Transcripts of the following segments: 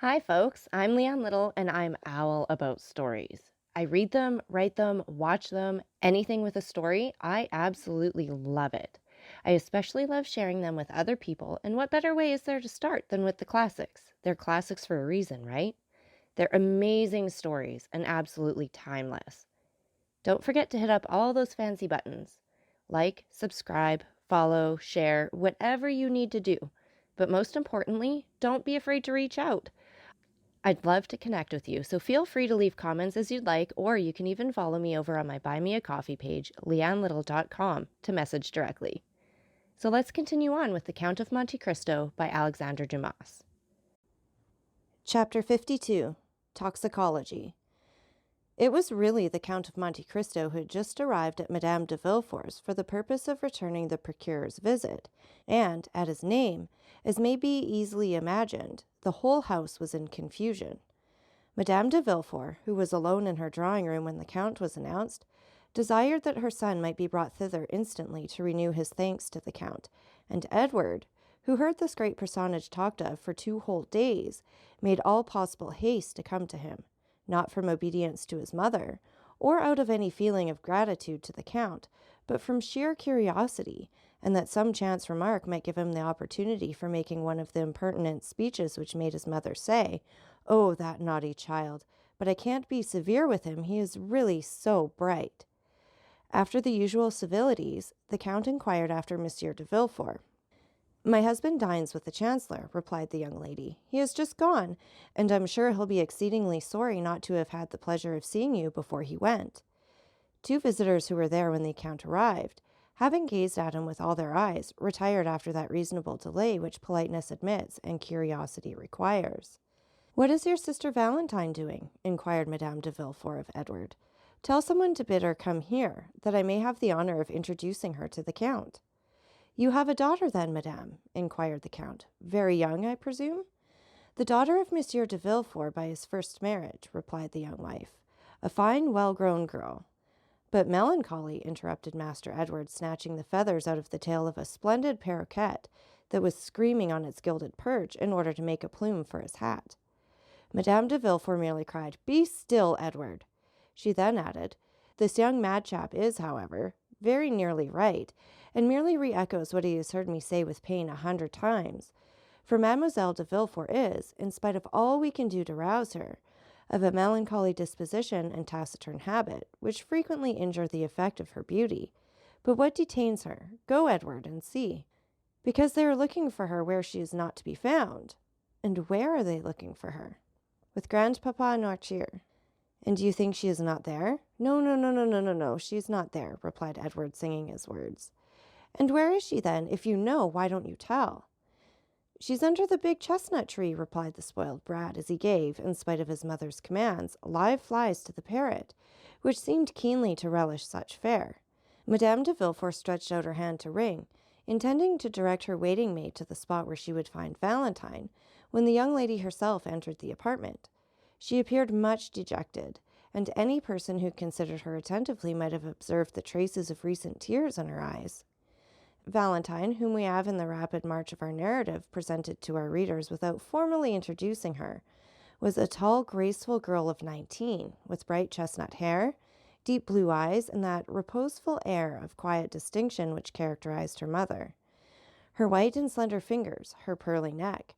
Hi, folks. I'm Leanne Little, and I'm owl about stories. I read them, write them, watch them, anything with a story. I absolutely love it. I especially love sharing them with other people, and what better way is there to start than with the classics? They're classics for a reason, right? They're amazing stories and absolutely timeless. Don't forget to hit up all those fancy buttons like, subscribe, follow, share, whatever you need to do. But most importantly, don't be afraid to reach out. I'd love to connect with you, so feel free to leave comments as you'd like, or you can even follow me over on my Buy Me a Coffee page, leannelittle.com, to message directly. So let's continue on with The Count of Monte Cristo by Alexandre Dumas. Chapter 52, Toxicology. It was really the Count of Monte Cristo who had just arrived at Madame de Villefort's for the purpose of returning the procurer's visit, and, at his name, as may be easily imagined, the whole house was in confusion. Madame de Villefort, who was alone in her drawing-room when the Count was announced, desired that her son might be brought thither instantly to renew his thanks to the Count, and Edward, who heard this great personage talked of for 2 whole days, made all possible haste to come to him, not from obedience to his mother, or out of any feeling of gratitude to the Count, but from sheer curiosity, and that some chance remark might give him the opportunity for making one of the impertinent speeches which made his mother say, "Oh, that naughty child! But I can't be severe with him, he is really so bright." After the usual civilities, the Count inquired after Monsieur de Villefort. "My husband dines with the Chancellor," replied the young lady. "He has just gone, and I'm sure he'll be exceedingly sorry not to have had the pleasure of seeing you before he went." 2 visitors who were there when the Count arrived, having gazed at him with all their eyes, retired after that reasonable delay which politeness admits and curiosity requires. "What is your sister Valentine doing?" inquired Madame de Villefort of Edward. "Tell someone to bid her come here, that I may have the honor of introducing her to the Count." "You have a daughter, then, madame?" inquired the Count. "Very young, I presume?" "The daughter of Monsieur de Villefort by his first marriage," replied the young wife. "A fine, well-grown girl." "But melancholy," interrupted Master Edward, snatching the feathers out of the tail of a splendid paroquet that was screaming on its gilded perch in order to make a plume for his hat. Madame de Villefort merely cried, "Be still, Edward!" She then added, "This young madchap is, however, very nearly right, and merely re-echoes what he has heard me say with pain 100 times. For Mademoiselle de Villefort is, in spite of all we can do to rouse her, of a melancholy disposition and taciturn habit, which frequently injure the effect of her beauty. But what detains her? Go, Edward, and see." "Because they are looking for her where she is not to be found." "And where are they looking for her?" "With Grandpapa Noirtier." "And do you think she is not there?" "No, no, no, no, no, no, no, she is not there," replied Edward, singing his words. "And where is she, then? If you know, why don't you tell?" "She's under the big chestnut tree," replied the spoiled brat, as he gave, in spite of his mother's commands, live flies to the parrot, which seemed keenly to relish such fare. Madame de Villefort stretched out her hand to ring, intending to direct her waiting-maid to the spot where she would find Valentine, when the young lady herself entered the apartment. She appeared much dejected, and any person who considered her attentively might have observed the traces of recent tears in her eyes. Valentine, whom we have in the rapid march of our narrative presented to our readers without formally introducing her, was a tall, graceful girl of 19, with bright chestnut hair, deep blue eyes, and that reposeful air of quiet distinction which characterized her mother. Her white and slender fingers, her pearly neck,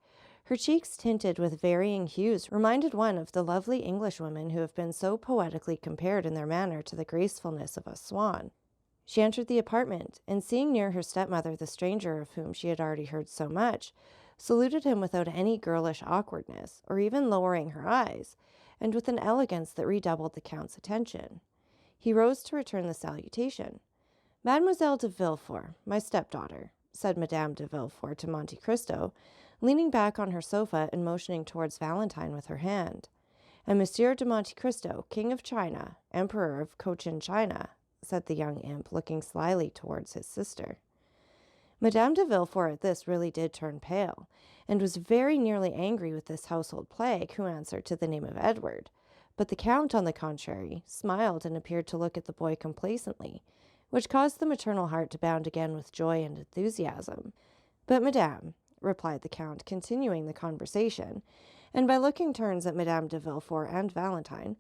her cheeks tinted with varying hues, reminded one of the lovely Englishwomen who have been so poetically compared in their manner to the gracefulness of a swan. She entered the apartment, and seeing near her stepmother the stranger of whom she had already heard so much, saluted him without any girlish awkwardness, or even lowering her eyes, and with an elegance that redoubled the Count's attention. He rose to return the salutation. "Mademoiselle de Villefort, my stepdaughter," said Madame de Villefort to Monte Cristo, leaning back on her sofa and motioning towards Valentine with her hand. "And Monsieur de Monte Cristo, King of China, Emperor of Cochin China," said the young imp, looking slyly towards his sister. Madame de Villefort at this really did turn pale, and was very nearly angry with this household plague who answered to the name of Edward. But the Count, on the contrary, smiled and appeared to look at the boy complacently, which caused the maternal heart to bound again with joy and enthusiasm. "But, madame," replied the Count, continuing the conversation, and by looking turns at Madame de Villefort and Valentine,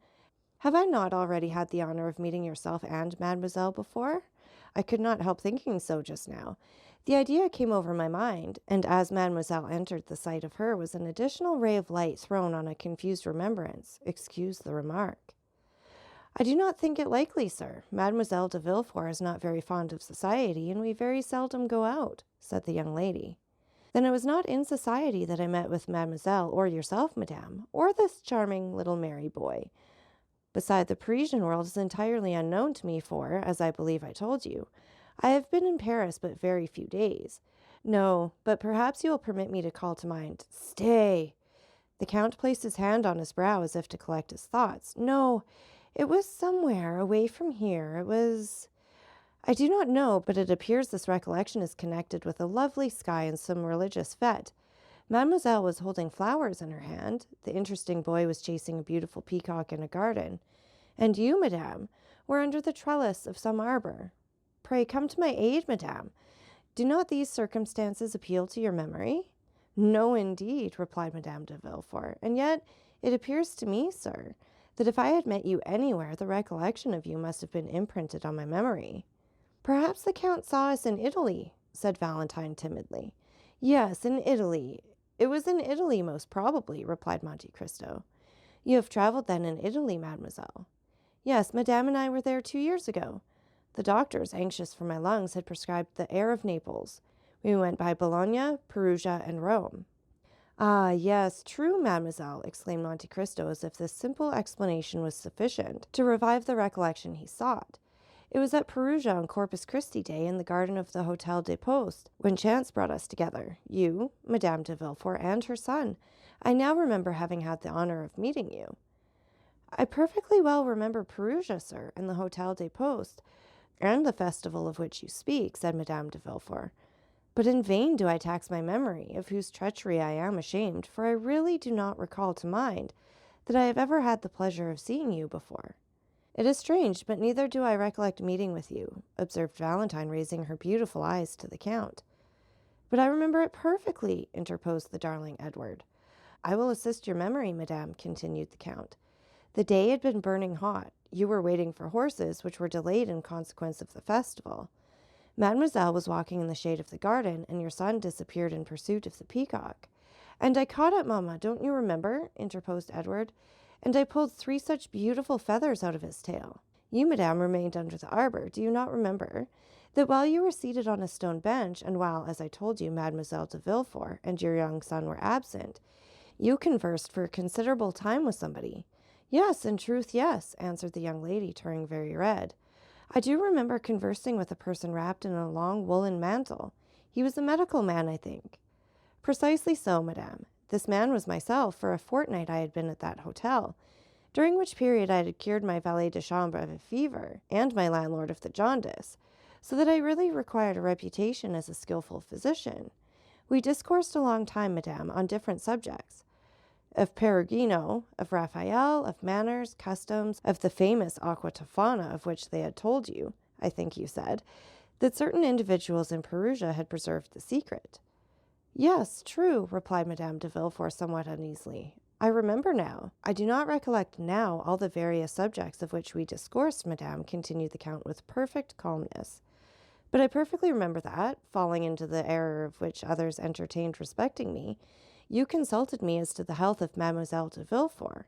"Have I not already had the honor of meeting yourself and mademoiselle before? I could not help thinking so just now. The idea came over my mind, and as mademoiselle entered, the sight of her was an additional ray of light thrown on a confused remembrance. Excuse the remark." "I do not think it likely, sir. Mademoiselle de Villefort is not very fond of society, and we very seldom go out," said the young lady. "Then it was not in society that I met with mademoiselle or yourself, madame, or this charming little merry boy. Beside, the Parisian world is entirely unknown to me, for, as I believe I told you, I have been in Paris but very few days. No, but perhaps you will permit me to call to mind— Stay!" The Count placed his hand on his brow as if to collect his thoughts. "No, it was somewhere away from here. It was— I do not know, but it appears this recollection is connected with a lovely sky and some religious fete. Mademoiselle was holding flowers in her hand. The interesting boy was chasing a beautiful peacock in a garden. And you, madame, were under the trellis of some arbor. Pray come to my aid, madame. Do not these circumstances appeal to your memory?" "No, indeed," replied Madame de Villefort. "And yet it appears to me, sir, that if I had met you anywhere, the recollection of you must have been imprinted on my memory." "Perhaps the Count saw us in Italy," said Valentine timidly. "Yes, in Italy. It was in Italy, most probably," replied Monte Cristo. "You have traveled then in Italy, mademoiselle?" "Yes, madame and I were there 2 years ago. The doctors, anxious for my lungs, had prescribed the air of Naples. We went by Bologna, Perugia, and Rome." "Ah, yes, true, mademoiselle," exclaimed Monte Cristo, as if this simple explanation was sufficient to revive the recollection he sought. "It was at Perugia on Corpus Christi Day in the garden of the Hôtel des Postes, when chance brought us together, you, Madame de Villefort, and her son. I now remember having had the honor of meeting you." "I perfectly well remember Perugia, sir, and the Hôtel des Postes, and the festival of which you speak," said Madame de Villefort. "But in vain do I tax my memory, of whose treachery I am ashamed, for I really do not recall to mind that I have ever had the pleasure of seeing you before." "It is strange, but neither do I recollect meeting with you," observed Valentine, raising her beautiful eyes to the Count. "But I remember it perfectly," interposed the darling Edward. "I will assist your memory, madame," continued the Count. "The day had been burning hot. You were waiting for horses, which were delayed in consequence of the festival. Mademoiselle was walking in the shade of the garden, and your son disappeared in pursuit of the peacock." "And I caught it, mamma, don't you remember?" interposed Edward. "And I pulled 3 such beautiful feathers out of his tail." "You, madame, remained under the arbor. Do you not remember that while you were seated on a stone bench, and while, as I told you, Mademoiselle de Villefort and your young son were absent, you conversed for a considerable time with somebody?" "Yes, in truth, yes," answered the young lady, turning very red. "I do remember conversing with a person wrapped in a long woolen mantle. He was a medical man, I think." "Precisely so, madame. This man was myself. For a fortnight I had been at that hotel, during which period I had cured my valet de chambre of a fever, and my landlord of the jaundice, so that I really required a reputation as a skillful physician. We discoursed a long time, madame, on different subjects. Of Perugino, of Raphael, of manners, customs, of the famous aqua tofana of which they had told you, I think you said, that certain individuals in Perugia had preserved the secret." "Yes, true," replied Madame de Villefort somewhat uneasily. "I remember now." "I do not recollect now all the various subjects of which we discoursed, madame," continued the Count with perfect calmness. "But I perfectly remember that, falling into the error of which others entertained respecting me, you consulted me as to the health of Mademoiselle de Villefort."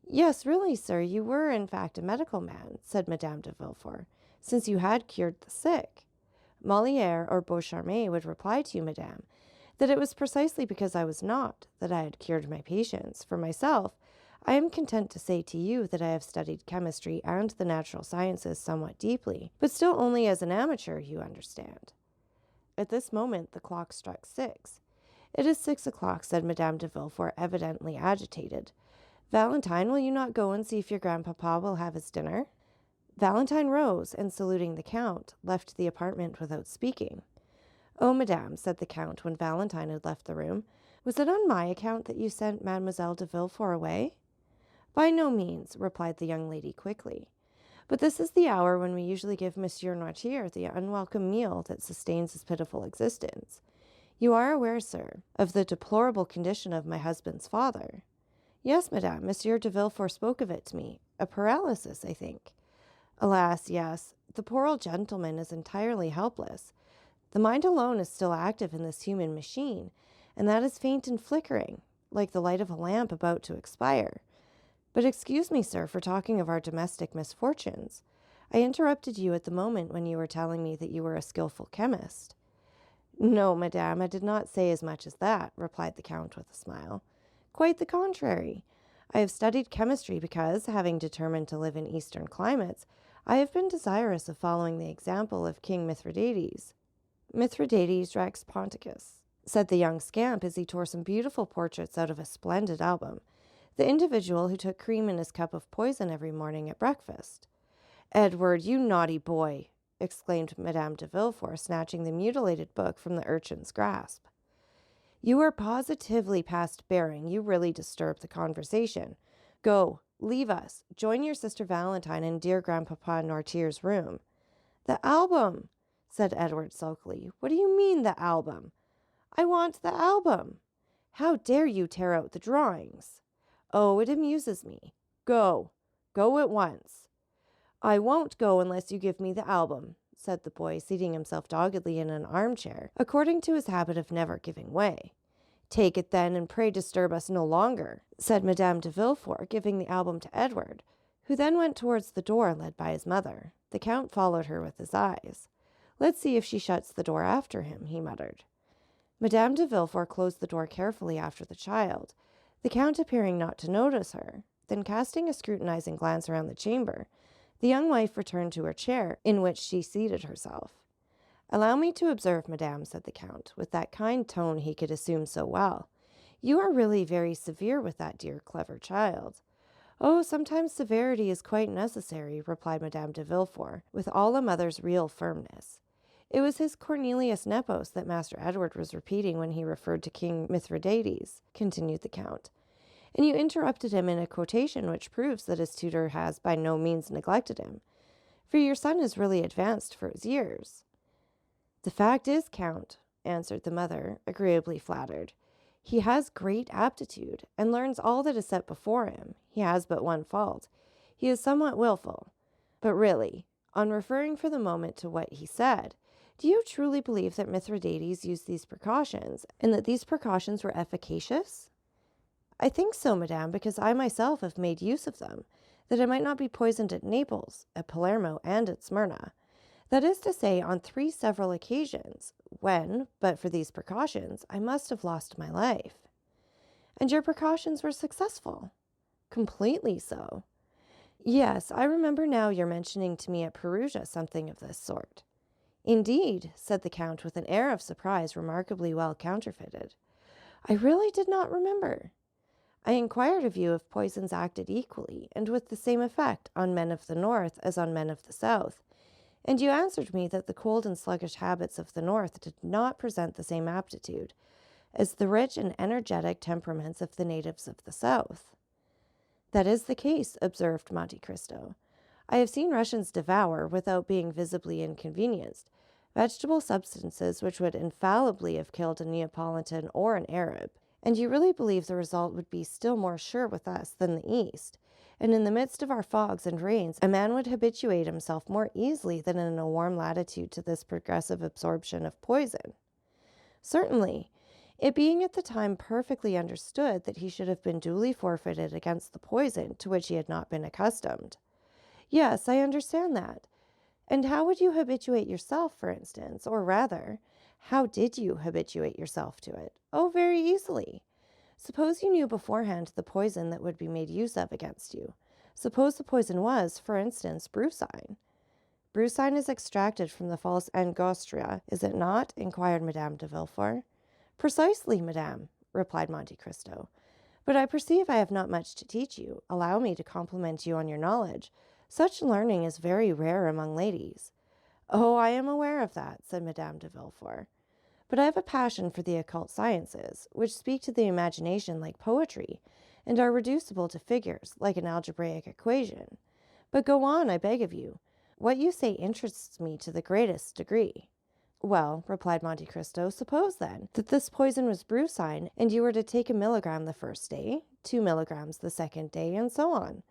"Yes, really, sir, you were in fact a medical man," said Madame de Villefort, "since you had cured the sick. Molière or Beaucharmais would reply to you, madame, that it was precisely because I was not that I had cured my patients. For myself, I am content to say to you that I have studied chemistry and the natural sciences somewhat deeply, but still only as an amateur, you understand." At this moment the clock struck 6. "It is 6 o'clock," said Madame de Villefort, evidently agitated. "Valentine, will you not go and see if your grandpapa will have his dinner?" Valentine rose, and saluting the Count, left the apartment without speaking. "Oh, madame," said the Count, when Valentine had left the room, "was it on my account that you sent Mademoiselle de Villefort away?" "By no means," replied the young lady quickly. "But this is the hour when we usually give Monsieur Noirtier the unwelcome meal that sustains his pitiful existence. You are aware, sir, of the deplorable condition of my husband's father. Yes, madame, Monsieur de Villefort spoke of it to me. A paralysis, I think. Alas, yes, the poor old gentleman is entirely helpless. The mind alone is still active in this human machine, and that is faint and flickering, like the light of a lamp about to expire. But excuse me, sir, for talking of our domestic misfortunes. I interrupted you at the moment when you were telling me that you were a skillful chemist. No, madame, I did not say as much as that, replied the count with a smile. Quite the contrary. I have studied chemistry because, having determined to live in eastern climates, I have been desirous of following the example of King Mithridates. Mithridates Rex Ponticus, said the young scamp as he tore some beautiful portraits out of a splendid album, the individual who took cream in his cup of poison every morning at breakfast. Edward, you naughty boy, exclaimed Madame de Villefort, snatching the mutilated book from the urchin's grasp. You are positively past bearing. You really disturb the conversation. Go, leave us. Join your sister Valentine in dear Grandpapa Noirtier's room. The album, said Edward sulkily. What do you mean, the album? I want the album. How dare you tear out the drawings? Oh, it amuses me. Go. Go at once. I won't go unless you give me the album, said the boy, seating himself doggedly in an armchair, according to his habit of never giving way. Take it then, and pray disturb us no longer, said Madame de Villefort, giving the album to Edward, who then went towards the door, led by his mother. The count followed her with his eyes. Let's see if she shuts the door after him, he muttered. Madame de Villefort closed the door carefully after the child, the count appearing not to notice her. Then, casting a scrutinizing glance around the chamber, the young wife returned to her chair, in which she seated herself. Allow me to observe, madame, said the count, with that kind tone he could assume so well. You are really very severe with that dear, clever child. Oh, sometimes severity is quite necessary, replied Madame de Villefort, with all a mother's real firmness. It was his Cornelius Nepos that Master Edward was repeating when he referred to King Mithridates, continued the count. And you interrupted him in a quotation which proves that his tutor has by no means neglected him, for your son is really advanced for his years. The fact is, Count, answered the mother, agreeably flattered, he has great aptitude, and learns all that is set before him. He has but one fault. He is somewhat wilful. But really, on referring for the moment to what he said, do you truly believe that Mithridates used these precautions, and that these precautions were efficacious? I think so, madame, because I myself have made use of them, that I might not be poisoned at Naples, at Palermo, and at Smyrna. That is to say, on 3 several occasions, when, but for these precautions, I must have lost my life. And your precautions were successful? Completely so. Yes, I remember now your mentioning to me at Perugia something of this sort. Indeed, said the count with an air of surprise remarkably well counterfeited. I really did not remember. I inquired of you if poisons acted equally, and with the same effect, on men of the north as on men of the south, and you answered me that the cold and sluggish habits of the north did not present the same aptitude as the rich and energetic temperaments of the natives of the south. That is the case, observed Monte Cristo. I have seen Russians devour, without being visibly inconvenienced, vegetable substances which would infallibly have killed a Neapolitan or an Arab, and you really believe the result would be still more sure with us than the East, and in the midst of our fogs and rains a man would habituate himself more easily than in a warm latitude to this progressive absorption of poison. Certainly, it being at the time perfectly understood that he should have been duly forfeited against the poison to which he had not been accustomed. Yes, I understand that. And how would you habituate yourself, for instance, or rather, how did you habituate yourself to it? Oh, very easily. Suppose you knew beforehand the poison that would be made use of against you. Suppose the poison was, for instance, brucine. Brucine is extracted from the false angostura, is it not? Inquired Madame de Villefort. Precisely, madame, replied Monte Cristo. But I perceive I have not much to teach you. Allow me to compliment you on your knowledge. Such learning is very rare among ladies. Oh, I am aware of that, said Madame de Villefort. But I have a passion for the occult sciences, which speak to the imagination like poetry, and are reducible to figures, like an algebraic equation. But go on, I beg of you. What you say interests me to the greatest degree. Well, replied Monte Cristo, suppose then that this poison was brucine, and you were to take 1 milligram the first day, 2 milligrams the second day, and so on.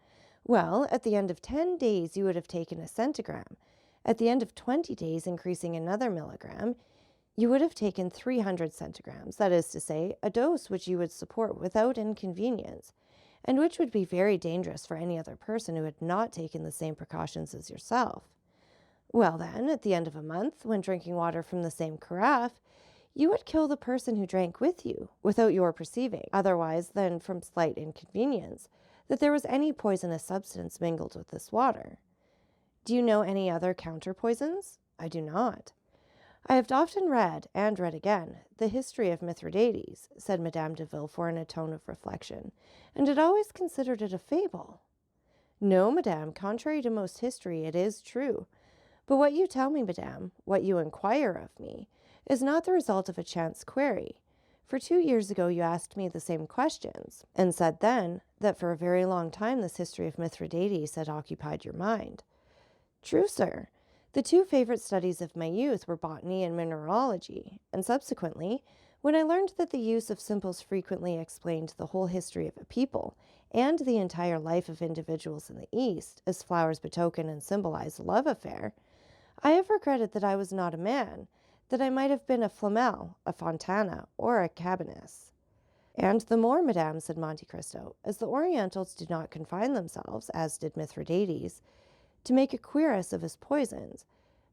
Well, at the end of 10 days, you would have taken a centigram. At the end of 20 days, increasing another milligram, you would have taken 300 centigrams, that is to say, a dose which you would support without inconvenience, and which would be very dangerous for any other person who had not taken the same precautions as yourself. Well, then, at the end of a month, when drinking water from the same carafe, you would kill the person who drank with you, without your perceiving, otherwise than from slight inconvenience, that there was any poisonous substance mingled with this water. Do you know any other counter-poisons? I do not. I have often read, and read again, the history of Mithridates, said Madame de Villefort in a tone of reflection, and had always considered it a fable. No, madame, contrary to most history, it is true. But what you tell me, madame, what you inquire of me, is not the result of a chance query. For 2 years ago you asked me the same questions, and said then that for a very long time this history of Mithridates had occupied your mind. True, sir. The 2 favorite studies of my youth were botany and mineralogy, and subsequently, when I learned that the use of simples frequently explained the whole history of a people, and the entire life of individuals in the East, as flowers betoken and symbolize a love affair, I have regretted that I was not a man, that I might have been a Flamel, a Fontana, or a Cabanis. And the more, madame, said Monte Cristo, as the Orientals did not confine themselves, as did Mithridates, to make a cuirass of his poisons,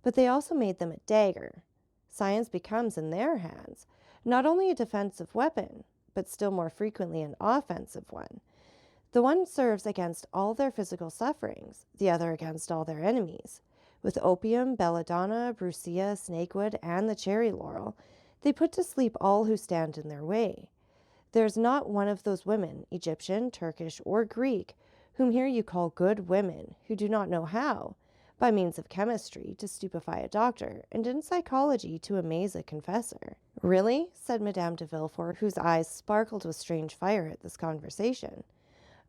but they also made them a dagger. Science becomes, in their hands, not only a defensive weapon, but still more frequently an offensive one. The one serves against all their physical sufferings, the other against all their enemies. With opium, belladonna, brucea, snakewood, and the cherry laurel, they put to sleep all who stand in their way. There is not one of those women, Egyptian, Turkish, or Greek, whom here you call good women, who do not know how, by means of chemistry, to stupefy a doctor, and in psychology to amaze a confessor. Really? Said Madame de Villefort, whose eyes sparkled with strange fire at this conversation.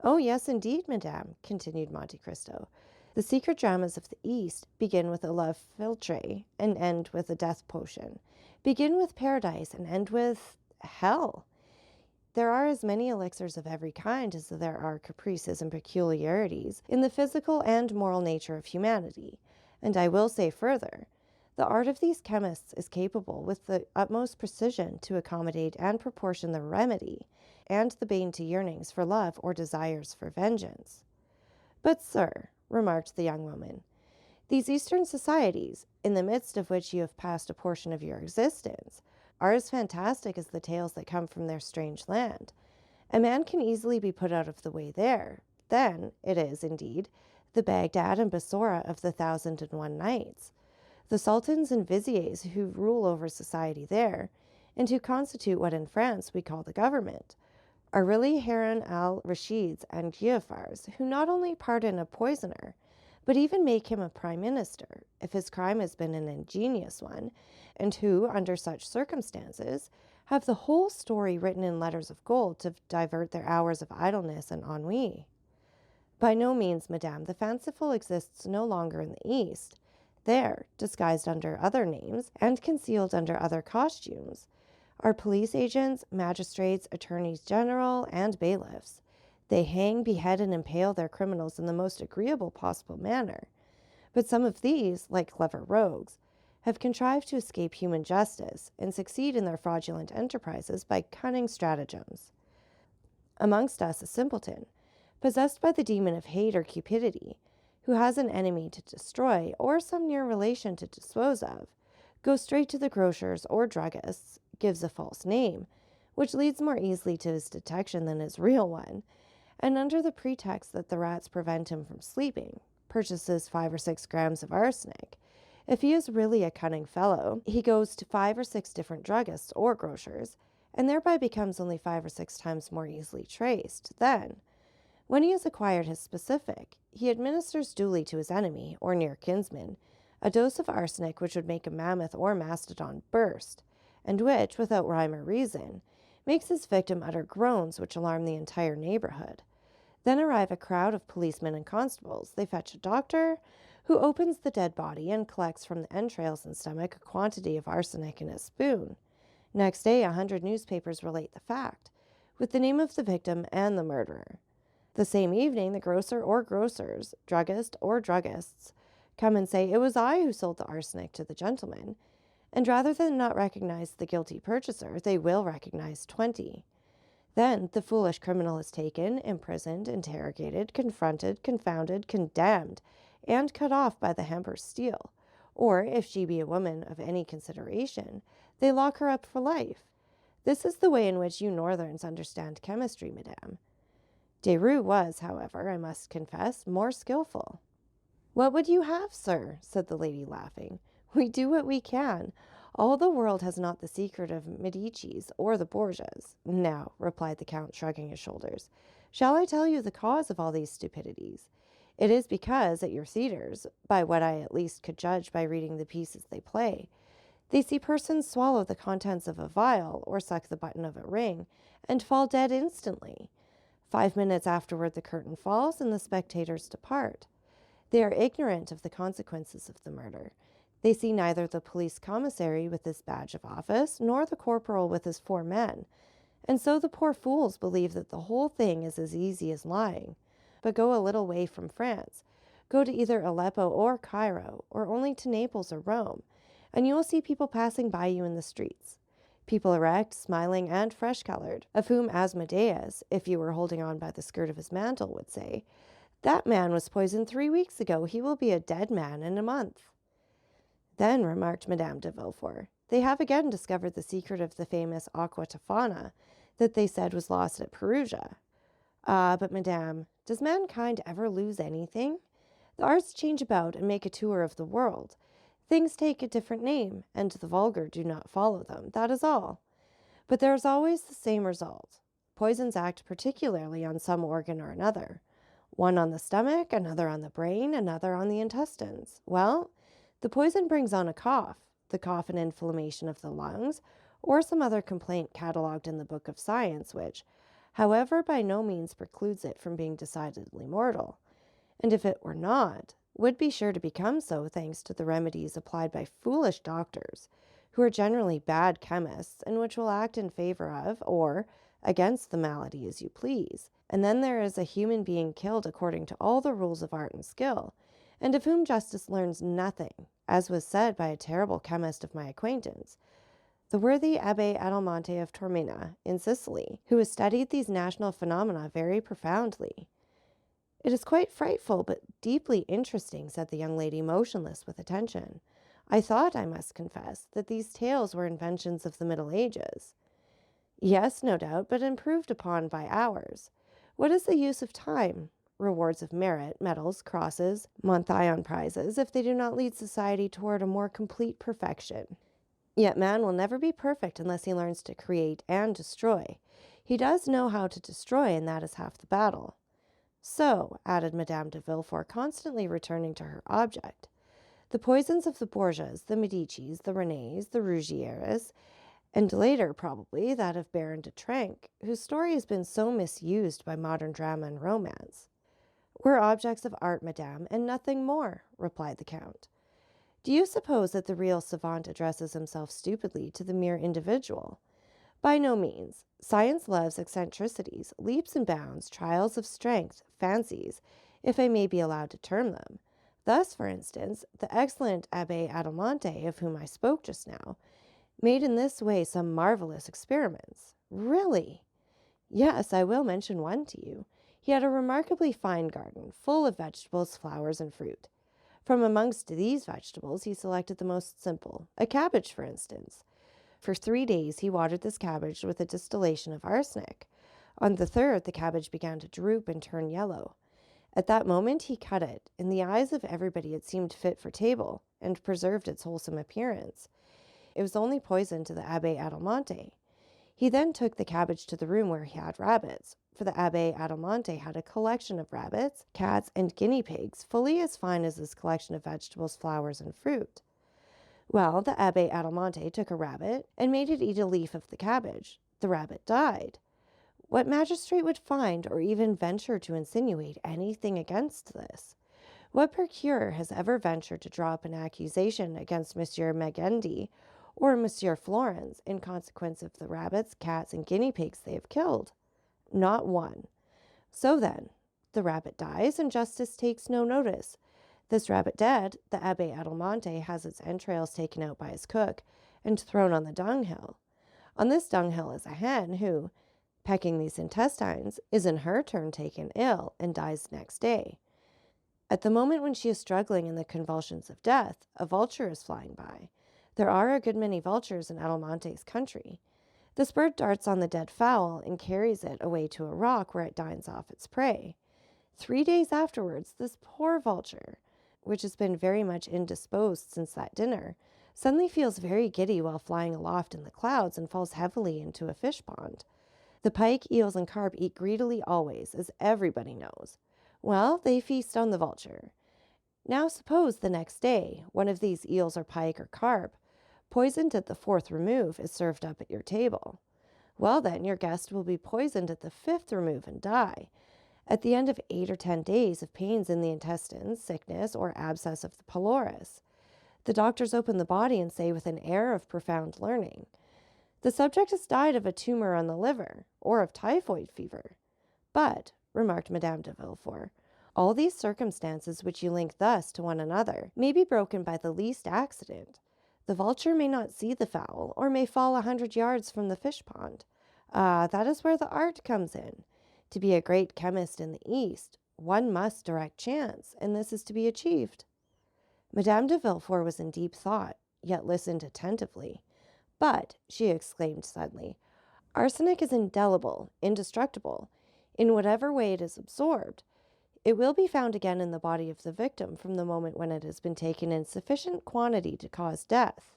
Oh, yes, indeed, madame, continued Monte Cristo. The secret dramas of the East begin with a love philtre and end with a death potion, begin with paradise and end with hell. There are as many elixirs of every kind as there are caprices and peculiarities in the physical and moral nature of humanity, and I will say further, the art of these chemists is capable with the utmost precision to accommodate and proportion the remedy and the bane to yearnings for love or desires for vengeance. But, sir, remarked the young woman, these Eastern societies, in the midst of which you have passed a portion of your existence, are as fantastic as the tales that come from their strange land. A man can easily be put out of the way there. Then it is, indeed, the Baghdad and Bassora of the 1001 Nights. The sultans and viziers who rule over society there, and who constitute what in France we call the government, are really Harun al-Rashids and Giafars, who not only pardon a poisoner, but even make him a prime minister, if his crime has been an ingenious one, and who, under such circumstances, have the whole story written in letters of gold to divert their hours of idleness and ennui. By no means, madame, the fanciful exists no longer in the East. There, disguised under other names, and concealed under other costumes, are police agents, magistrates, attorneys general, and bailiffs. They hang, behead, and impale their criminals in the most agreeable possible manner. But some of these, like clever rogues, have contrived to escape human justice and succeed in their fraudulent enterprises by cunning stratagems. Amongst us a simpleton, possessed by the demon of hate or cupidity, who has an enemy to destroy or some near relation to dispose of, goes straight to the grocers or druggists, gives a false name, which leads more easily to his detection than his real one, and under the pretext that the rats prevent him from sleeping, purchases 5 or 6 grams of arsenic. If he is really a cunning fellow, he goes to 5 or 6 different druggists or grocers, and thereby becomes only 5 or 6 times more easily traced. Then, when he has acquired his specific, he administers duly to his enemy, or near kinsman, a dose of arsenic which would make a mammoth or mastodon burst, and which, without rhyme or reason, makes his victim utter groans which alarm the entire neighborhood. Then arrive a crowd of policemen and constables. They fetch a doctor, who opens the dead body and collects from the entrails and stomach a quantity of arsenic in a spoon. Next day, 100 newspapers relate the fact, with the name of the victim and the murderer. The same evening, the grocer or grocers, druggist or druggists, come and say, "It was I who sold the arsenic to the gentleman," and rather than not recognize the guilty purchaser, they will recognize 20. Then the foolish criminal is taken, imprisoned, interrogated, confronted, confounded, condemned, and cut off by the hamper's steel. Or, if she be a woman of any consideration, they lock her up for life. This is the way in which you Northerns understand chemistry, madame. Derues was, however, I must confess, more skillful. "What would you have, sir?" said the lady, laughing. "We do what we can. All the world has not the secret of Medicis or the Borgias." "Now," replied the Count, shrugging his shoulders, "shall I tell you the cause of all these stupidities? It is because, at your theatres, by what I at least could judge by reading the pieces they play, they see persons swallow the contents of a vial or suck the button of a ring and fall dead instantly. 5 minutes afterward the curtain falls and the spectators depart. They are ignorant of the consequences of the murder. They see neither the police commissary with his badge of office nor the corporal with his 4 men, and so the poor fools believe that the whole thing is as easy as lying. But go a little way from France, go to either Aleppo or Cairo, or only to Naples or Rome, and you will see people passing by you in the streets. People erect, smiling, and fresh-colored, of whom Asmodeus, if you were holding on by the skirt of his mantle, would say, 'That man was poisoned 3 weeks ago. He will be a dead man in a month.'" "Then," remarked Madame de Villefort, "they have again discovered the secret of the famous aqua tofana that they said was lost at Perugia." "Ah, but madame, does mankind ever lose anything? The arts change about and make a tour of the world. Things take a different name, and the vulgar do not follow them, that is all. But there is always the same result. Poisons act particularly on some organ or another. One on the stomach, another on the brain, another on the intestines. Well, the poison brings on a cough, the cough an inflammation of the lungs, or some other complaint catalogued in the book of science, which, however, by no means precludes it from being decidedly mortal. And if it were not, would be sure to become so thanks to the remedies applied by foolish doctors, who are generally bad chemists, and which will act in favor of or against the malady as you please. And then there is a human being killed according to all the rules of art and skill, and of whom justice learns nothing, as was said by a terrible chemist of my acquaintance, the worthy Abbé Adelmonte of Taormina, in Sicily, who has studied these national phenomena very profoundly. "It is quite frightful, but deeply interesting," said the young lady, motionless with attention. "I thought, I must confess, that these tales were inventions of the Middle Ages." "Yes, no doubt, but improved upon by ours. What is the use of time, rewards of merit, medals, crosses, Monthyon prizes, if they do not lead society toward a more complete perfection? Yet man will never be perfect unless he learns to create and destroy. He does know how to destroy, and that is half the battle. So," added Madame de Villefort, constantly returning to her object, "the poisons of the Borgias, the Medicis, the Renés, the Ruggières, and later, probably, that of Baron de Trenck, whose story has been so misused by modern drama and romance, were objects of art, madame, and nothing more," replied the Count. "Do you suppose that the real savant addresses himself stupidly to the mere individual? By no means. Science loves eccentricities, leaps and bounds, trials of strength, fancies, if I may be allowed to term them. Thus, for instance, the excellent Abbé Adelmonte, of whom I spoke just now, made in this way some marvelous experiments." "Really?" "Yes, I will mention one to you. He had a remarkably fine garden, full of vegetables, flowers, and fruit. From amongst these vegetables he selected the most simple, a cabbage, for instance. For 3 days he watered this cabbage with a distillation of arsenic. On the third, the cabbage began to droop and turn yellow. At that moment he cut it. In the eyes of everybody it seemed fit for table, and preserved its wholesome appearance. It was only poison to the Abbé Adelmonte. He then took the cabbage to the room where he had rabbits, for the Abbé Adelmonte had a collection of rabbits, cats, and guinea pigs, fully as fine as his collection of vegetables, flowers, and fruit. Well, the Abbé Adelmonte took a rabbit and made it eat a leaf of the cabbage. The rabbit died. What magistrate would find or even venture to insinuate anything against this? What procurer has ever ventured to draw up an accusation against Monsieur Magendie or Monsieur Florence in consequence of the rabbits, cats, and guinea pigs they have killed? Not one. So then, the rabbit dies and justice takes no notice. This rabbit dead, the Abbé Adelmonte has its entrails taken out by his cook and thrown on the dunghill. On this dunghill is a hen who, pecking these intestines, is in her turn taken ill and dies next day. At the moment when she is struggling in the convulsions of death, a vulture is flying by. There are a good many vultures in Adelmonte's country. This bird darts on the dead fowl and carries it away to a rock where it dines off its prey. 3 days afterwards, this poor vulture, which has been very much indisposed since that dinner, suddenly feels very giddy while flying aloft in the clouds and falls heavily into a fish pond. The pike, eels, and carp eat greedily always, as everybody knows. Well, they feast on the vulture. Now suppose the next day one of these eels or pike or carp, poisoned at the 4th remove, is served up at your table. Well then, your guest will be poisoned at the 5th remove and die. At the end of 8 or 10 days of pains in the intestines, sickness, or abscess of the pylorus. The doctors open the body and say with an air of profound learning, "The subject has died of a tumor on the liver, or of typhoid fever." But, remarked Madame de Villefort, all these circumstances which you link thus to one another may be broken by the least accident. The vulture may not see the fowl, or may fall 100 yards from the fish pond. Ah, that is where the art comes in. To be a great chemist in the East, one must direct chance, and this is to be achieved. Madame de Villefort was in deep thought, yet listened attentively. But, she exclaimed suddenly, arsenic is indelible, indestructible. In whatever way it is absorbed, it will be found again in the body of the victim from the moment when it has been taken in sufficient quantity to cause death.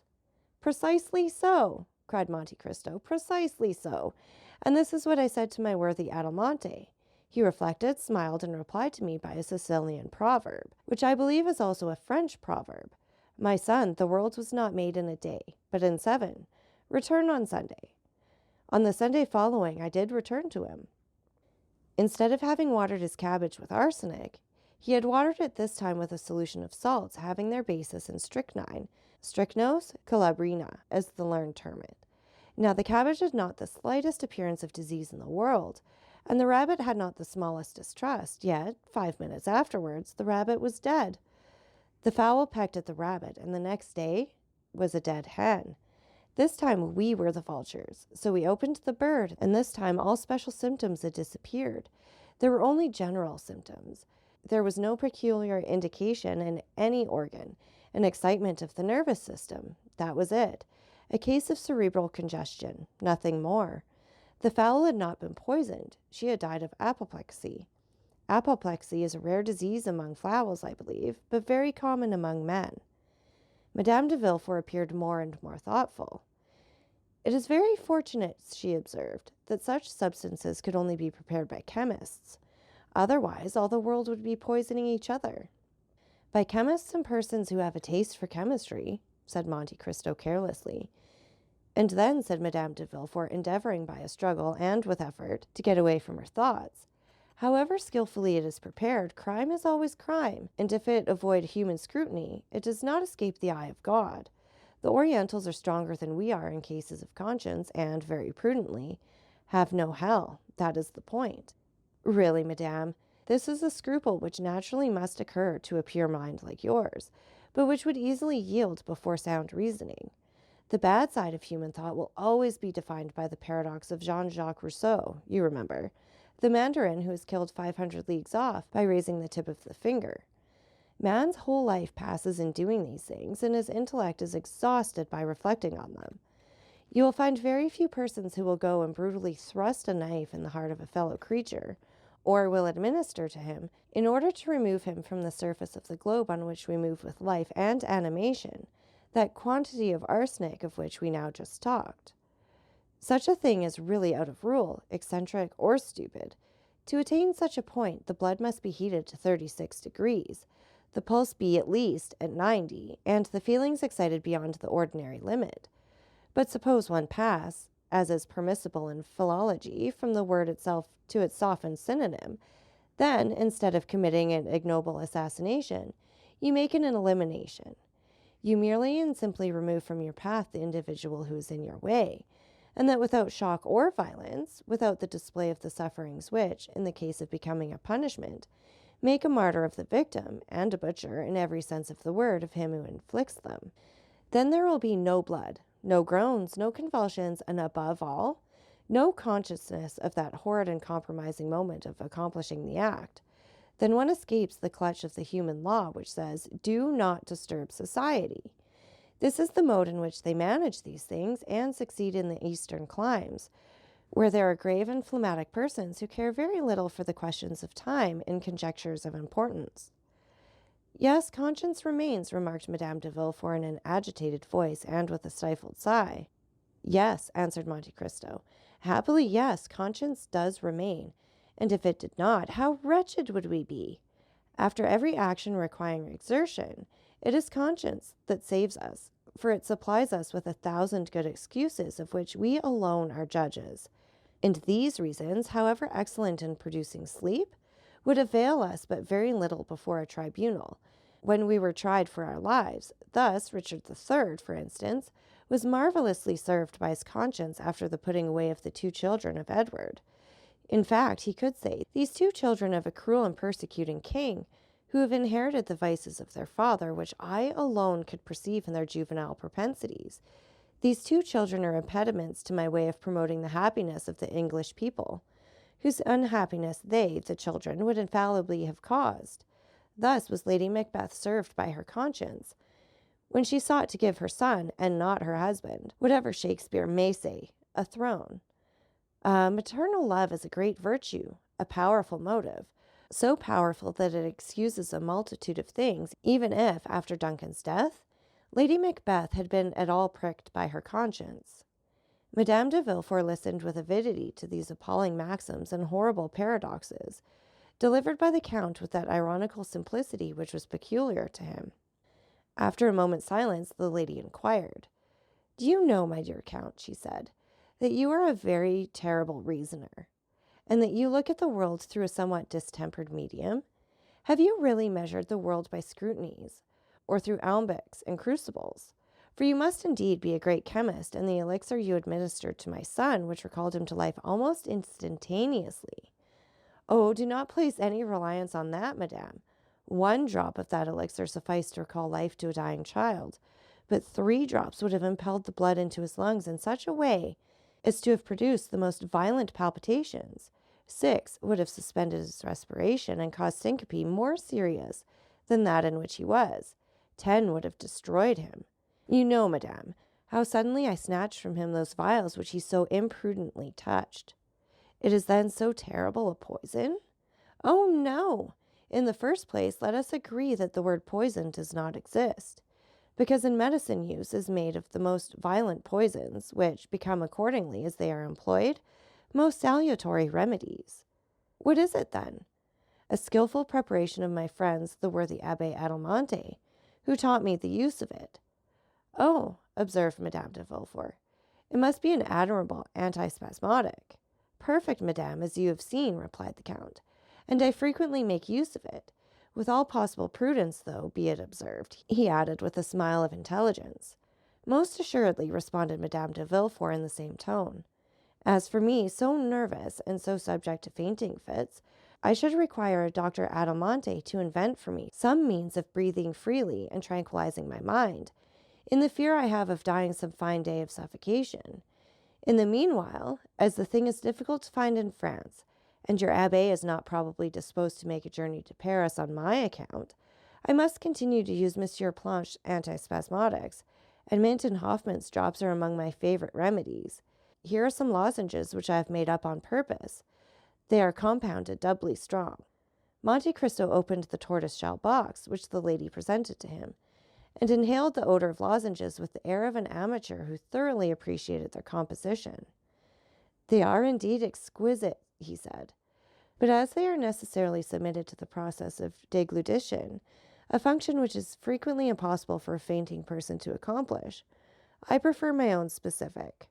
Precisely so, cried Monte Cristo, precisely so. And this is what I said to my worthy Adelmonte. He reflected, smiled, and replied to me by a Sicilian proverb, which I believe is also a French proverb. My son, the world was not made in a day, but in 7. Return on Sunday. On the Sunday following, I did return to him. Instead of having watered his cabbage with arsenic, he had watered it this time with a solution of salts having their basis in strychnine, strychnos calabrina, as the learned term it. Now the cabbage had not the slightest appearance of disease in the world, and the rabbit had not the smallest distrust, yet 5 minutes afterwards the rabbit was dead. The fowl pecked at the rabbit, and the next day was a dead hen. This time we were the vultures, so we opened the bird, and this time all special symptoms had disappeared. There were only general symptoms. There was no peculiar indication in any organ, an excitement of the nervous system. That was it. A case of cerebral congestion, nothing more. The fowl had not been poisoned. She had died of apoplexy. Apoplexy is a rare disease among fowls, I believe, but very common among men. Madame de Villefort appeared more and more thoughtful. It is very fortunate, she observed, that such substances could only be prepared by chemists. Otherwise, all the world would be poisoning each other. By chemists and persons who have a taste for chemistry, said Monte Cristo carelessly. And then, said Madame de Villefort, endeavoring by a struggle and with effort to get away from her thoughts, however skillfully it is prepared, crime is always crime, and if it avoid human scrutiny, it does not escape the eye of God. The Orientals are stronger than we are in cases of conscience, and, very prudently, have no hell. That is the point. Really, madame, this is a scruple which naturally must occur to a pure mind like yours, but which would easily yield before sound reasoning. The bad side of human thought will always be defined by the paradox of Jean-Jacques Rousseau, you remember, the mandarin who was killed 500 leagues off by raising the tip of the finger. Man's whole life passes in doing these things, and his intellect is exhausted by reflecting on them. You will find very few persons who will go and brutally thrust a knife in the heart of a fellow creature, or will administer to him, in order to remove him from the surface of the globe on which we move with life and animation, that quantity of arsenic of which we now just talked. Such a thing is really out of rule, eccentric or stupid. To attain such a point, the blood must be heated to 36 degrees, the pulse be at least at 90, and the feelings excited beyond the ordinary limit. But suppose one pass, as is permissible in philology, from the word itself to its softened synonym, Then, instead of committing an ignoble assassination, you make it an elimination. You merely and simply remove from your path the individual who is in your way, and that without shock or violence, without the display of the sufferings which, in the case of becoming a punishment, make a martyr of the victim and a butcher in every sense of the word of him who inflicts them. Then there will be no blood, no groans, no convulsions, and above all, no consciousness of that horrid and compromising moment of accomplishing the act. Then one escapes the clutch of the human law which says, "Do not disturb society." This is the mode in which they manage these things and succeed in the eastern climes, where there are grave and phlegmatic persons who care very little for the questions of time and conjectures of importance. "Yes, conscience remains," remarked Madame de Villefort in an agitated voice and with a stifled sigh. "Yes," answered Monte Cristo. "Happily, yes, conscience does remain. And if it did not, how wretched would we be! After every action requiring exertion, it is conscience that saves us, for it supplies us with 1,000 good excuses of which we alone are judges. And these reasons, however excellent in producing sleep, would avail us but very little before a tribunal, when we were tried for our lives. Thus, Richard III, for instance, was marvelously served by his conscience after the putting away of the 2 children of Edward. In fact, he could say, 'These 2 children of a cruel and persecuting king, who have inherited the vices of their father, which I alone could perceive in their juvenile propensities. These 2 children are impediments to my way of promoting the happiness of the English people, whose unhappiness they, the children, would infallibly have caused.' Thus was Lady Macbeth served by her conscience, when she sought to give her son, and not her husband, whatever Shakespeare may say, a throne. Maternal love is a great virtue, a powerful motive, so powerful that it excuses a multitude of things, even if, after Duncan's death, Lady Macbeth had been at all pricked by her conscience." Madame de Villefort listened with avidity to these appalling maxims and horrible paradoxes, delivered by the Count with that ironical simplicity which was peculiar to him. After a moment's silence, the lady inquired, "Do you know, my dear Count," she said, "that you are a very terrible reasoner, and that you look at the world through a somewhat distempered medium? Have you really measured the world by scrutinies, or through alembics and crucibles? For you must indeed be a great chemist, and the elixir you administered to my son, which recalled him to life almost instantaneously. Oh, do not place any reliance on that, madame. 1 drop of that elixir sufficed to recall life to a dying child, but 3 drops would have impelled the blood into his lungs in such a way as to have produced the most violent palpitations. 6 would have suspended his respiration and caused syncope more serious than that in which he was. 10 would have destroyed him. You know, madame, how suddenly I snatched from him those vials which he so imprudently touched. It is then so terrible a poison? Oh, no! In the first place, let us agree that the word poison does not exist, because in medicine use is made of the most violent poisons, which become accordingly, as they are employed, most salutary remedies. What is it, then? A skillful preparation of my friends, the worthy Abbé Adelmonte, who taught me the use of it." "Oh," observed Madame de Villefort, "it must be an admirable antispasmodic." "Perfect, madame, as you have seen," replied the Count, "and I frequently make use of it, with all possible prudence, though, be it observed," he added with a smile of intelligence. "Most assuredly," responded Madame de Villefort in the same tone. "As for me, so nervous and so subject to fainting fits, I should require a Dr. Adelmonte to invent for me some means of breathing freely and tranquilizing my mind, in the fear I have of dying some fine day of suffocation. In the meanwhile, as the thing is difficult to find in France, and your abbé is not probably disposed to make a journey to Paris on my account, I must continue to use Monsieur Planche's antispasmodics, and Minton Hoffman's drops are among my favorite remedies. Here are some lozenges which I have made up on purpose. They are compounded doubly strong." Monte Cristo opened the tortoise-shell box, which the lady presented to him, and inhaled the odor of lozenges with the air of an amateur who thoroughly appreciated their composition. "They are indeed exquisite," he said, "but as they are necessarily submitted to the process of deglutition, a function which is frequently impossible for a fainting person to accomplish, I prefer my own specific."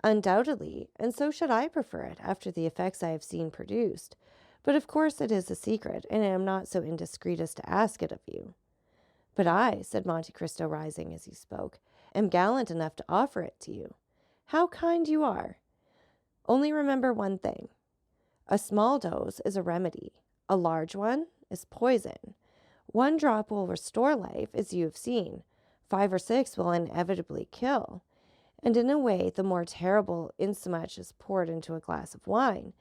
"Undoubtedly, and so should I prefer it, after the effects I have seen produced. But of course it is a secret, and I am not so indiscreet as to ask it of you. But I, said Monte Cristo, rising as he spoke, am gallant enough to offer it to you. How kind you are! Only remember one thing. A small dose is a remedy. A large one is poison. One drop will restore life, as you have seen. 5 or 6 will inevitably kill. And in a way, the more terrible, insomuch as poured into a glass of wine,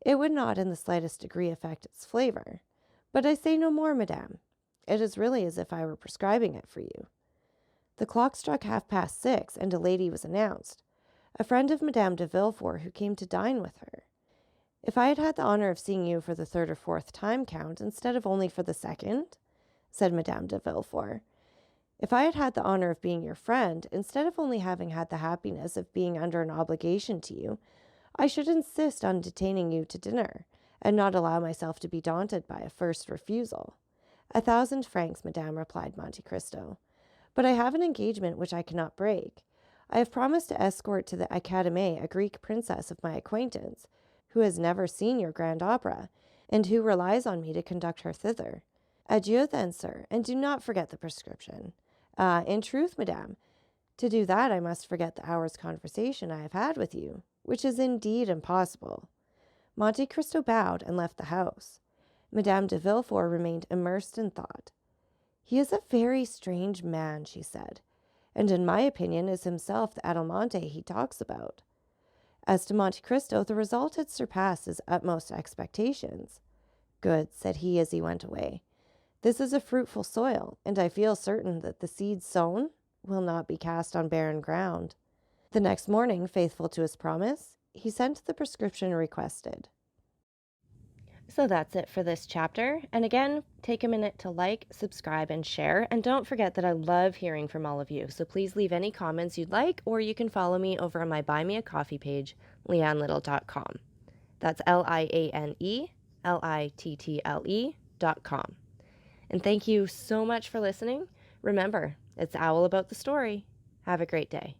it would not in the slightest degree affect its flavor. But I say no more, madame. It is really as if I were prescribing it for you. The clock struck 6:30, and a lady was announced, a friend of Madame de Villefort, who came to dine with her. If I had had the honor of seeing you for the 3rd or 4th time, Count, instead of only for the 2nd, said Madame de Villefort, if I had had the honor of being your friend, instead of only having had the happiness of being under an obligation to you, I should insist on detaining you to dinner, and not allow myself to be daunted by a first refusal. 1,000 francs, madame, replied Monte Cristo. But I have an engagement which I cannot break. I have promised to escort to the Académie a Greek princess of my acquaintance, who has never seen your grand opera, and who relies on me to conduct her thither. Adieu then, sir, and do not forget the prescription. In truth, madame, to do that I must forget the hour's conversation I have had with you, which is indeed impossible. Monte Cristo bowed and left the house. Madame de Villefort remained immersed in thought. He is a very strange man, she said, and in my opinion is himself the Adelmonte he talks about. As to Monte Cristo, the result had surpassed his utmost expectations. Good, said he as he went away. This is a fruitful soil, and I feel certain that the seed sown will not be cast on barren ground. The next morning, faithful to his promise, he sent the prescription requested. So that's it for this chapter. And again, take a minute to like, subscribe, and share. And don't forget that I love hearing from all of you. So please leave any comments you'd like, or you can follow me over on my Buy Me a Coffee page, leannelittle.com. That's LIANELITTLE.com. And thank you so much for listening. Remember, it's Owl About the Story. Have a great day.